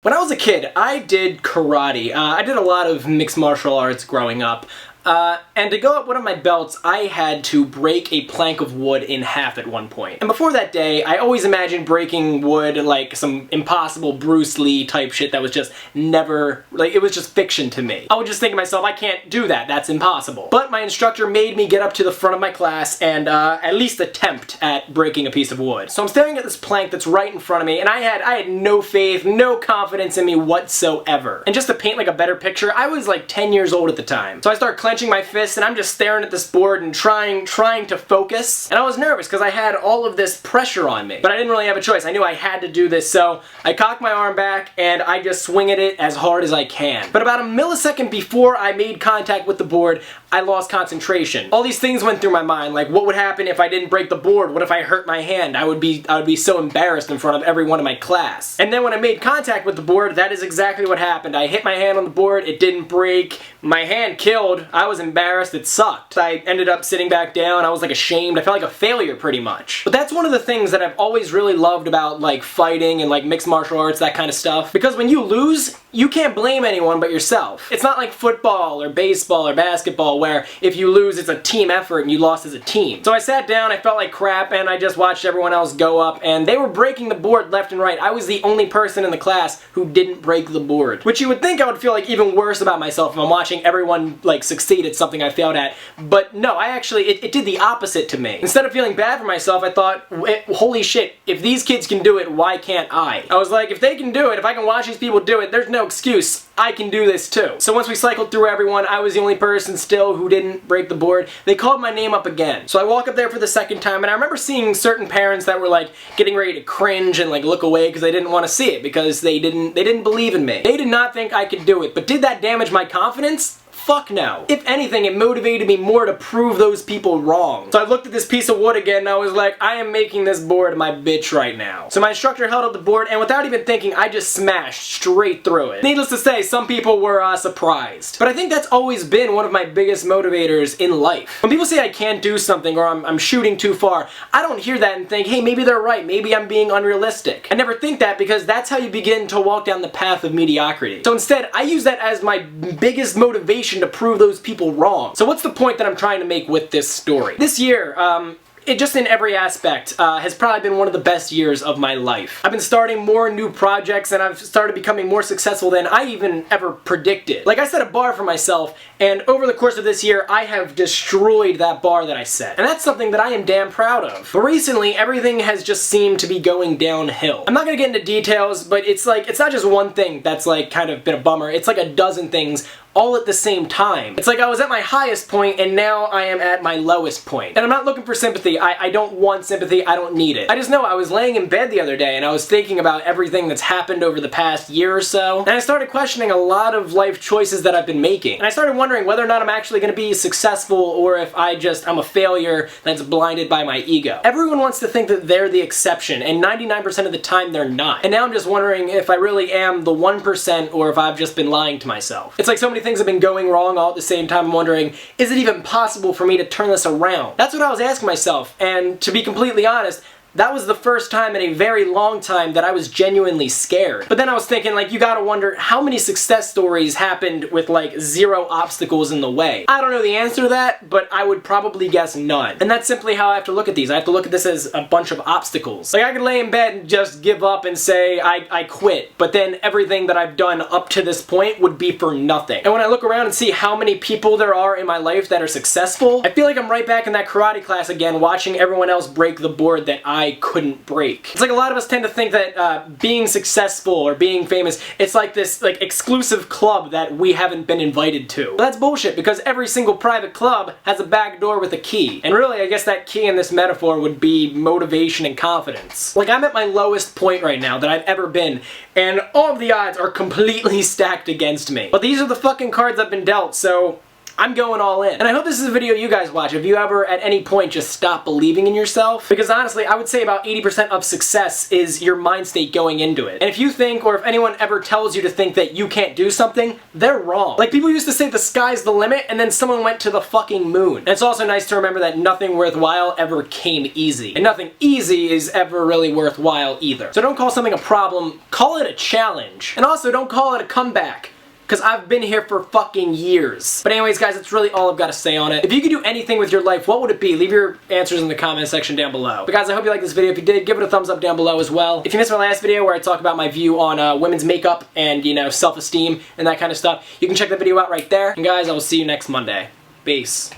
When I was a kid, I did karate. I did a lot of mixed martial arts growing up. And to go up one of my belts, I had to break a plank of wood in half at one point. And before that day, I always imagined breaking wood like some impossible Bruce Lee type shit that was just never, like, it was just fiction to me. I would just think to myself, I can't do that, that's impossible. But my instructor made me get up to the front of my class and at least attempt at breaking a piece of wood. So I'm staring at this plank that's right in front of me, and I had no faith, no confidence in me whatsoever. And just to paint like a better picture, I was like 10 years old at the time. So I start clenching my fists and I'm just staring at this board and trying to focus. And I was nervous because I had all of this pressure on me. But I didn't really have a choice. I knew I had to do this, so I cocked my arm back and I just swing at it as hard as I can. But about a millisecond before I made contact with the board, I lost concentration. All these things went through my mind, like what would happen if I didn't break the board? What if I hurt my hand? I would be so embarrassed in front of everyone in my class. And then when I made contact with the board, that is exactly what happened. I hit my hand on the board, it didn't break, my hand killed, I was embarrassed, it sucked. I ended up sitting back down, I was like ashamed, I felt like a failure pretty much. But that's one of the things that I've always really loved about like fighting and like mixed martial arts, that kind of stuff. Because when you lose, you can't blame anyone but yourself. It's not like football or baseball or basketball where if you lose it's a team effort and you lost as a team. So I sat down, I felt like crap, and I just watched everyone else go up and they were breaking the board left and right. I was the only person in the class who didn't break the board. Which you would think I would feel like even worse about myself if I'm watching everyone like succeed at something I failed at. But no, I actually, it did the opposite to me. Instead of feeling bad for myself, I thought, holy shit, if these kids can do it, why can't I? I was like, if they can do it, if I can watch these people do it, there's no excuse. I can do this too. So once we cycled through everyone, I was the only person still who didn't break the board. They called my name up again. So I walk up there for the second time, and I remember seeing certain parents that were like getting ready to cringe and like look away because they didn't want to see it because they didn't believe in me. They did not think I could do it. But did that damage my confidence? Fuck no. If anything, it motivated me more to prove those people wrong. So I looked at this piece of wood again and I was like, I am making this board my bitch right now. So my instructor held up the board and without even thinking, I just smashed straight through it. Needless to say, some people were surprised. But I think that's always been one of my biggest motivators in life. When people say I can't do something or I'm shooting too far, I don't hear that and think, hey, maybe they're right, maybe I'm being unrealistic. I never think that because that's how you begin to walk down the path of mediocrity. So instead, I use that as my biggest motivation to prove those people wrong. So what's the point that I'm trying to make with this story? This year, it just in every aspect has probably been one of the best years of my life. I've been starting more new projects and I've started becoming more successful than I even ever predicted. Like I set a bar for myself and over the course of this year I have destroyed that bar that I set. And that's something that I am damn proud of. But recently everything has just seemed to be going downhill. I'm not gonna get into details, but it's like, it's not just one thing that's like kind of been a bummer. It's like a dozen things all at the same time. It's like I was at my highest point and now I am at my lowest point. And I'm not looking for sympathy. I don't want sympathy. I don't need it. I just know I was laying in bed the other day and I was thinking about everything that's happened over the past year or so. And I started questioning a lot of life choices that I've been making. And I started wondering whether or not I'm actually going to be successful or if I'm a failure that's blinded by my ego. Everyone wants to think that they're the exception and 99% of the time they're not. And now I'm just wondering if I really am the 1% or if I've just been lying to myself. It's like so many things have been going wrong all at the same time. I'm wondering, is it even possible for me to turn this around? That's what I was asking myself, and to be completely honest, that was the first time in a very long time that I was genuinely scared. But then I was thinking, like, you gotta wonder how many success stories happened with like 0 obstacles in the way. I don't know the answer to that, but I would probably guess none. And that's simply how I have to look at these. I have to look at this as a bunch of obstacles. Like I could lay in bed and just give up and say I quit, but then everything that I've done up to this point would be for nothing. And when I look around and see how many people there are in my life that are successful, I feel like I'm right back in that karate class again, watching everyone else break the board that I couldn't break. It's like a lot of us tend to think that being successful or being famous, it's like this like exclusive club that we haven't been invited to. But that's bullshit because every single private club has a back door with a key. And really, I guess that key in this metaphor would be motivation and confidence. Like I'm at my lowest point right now that I've ever been, and all of the odds are completely stacked against me. But these are the fucking cards I've been dealt, so I'm going all in. And I hope this is a video you guys watch if you ever at any point just stop believing in yourself. Because honestly, I would say about 80% of success is your mind state going into it. And if you think, or if anyone ever tells you to think that you can't do something, they're wrong. Like, people used to say the sky's the limit, and then someone went to the fucking moon. And it's also nice to remember that nothing worthwhile ever came easy. And nothing easy is ever really worthwhile either. So don't call something a problem, call it a challenge. And also don't call it a comeback, because I've been here for fucking years. But anyways, guys, that's really all I've got to say on it. If you could do anything with your life, what would it be? Leave your answers in the comment section down below. But guys, I hope you liked this video. If you did, give it a thumbs up down below as well. If you missed my last video where I talk about my view on women's makeup and, you know, self-esteem and that kind of stuff, you can check that video out right there. And guys, I will see you next Monday. Peace.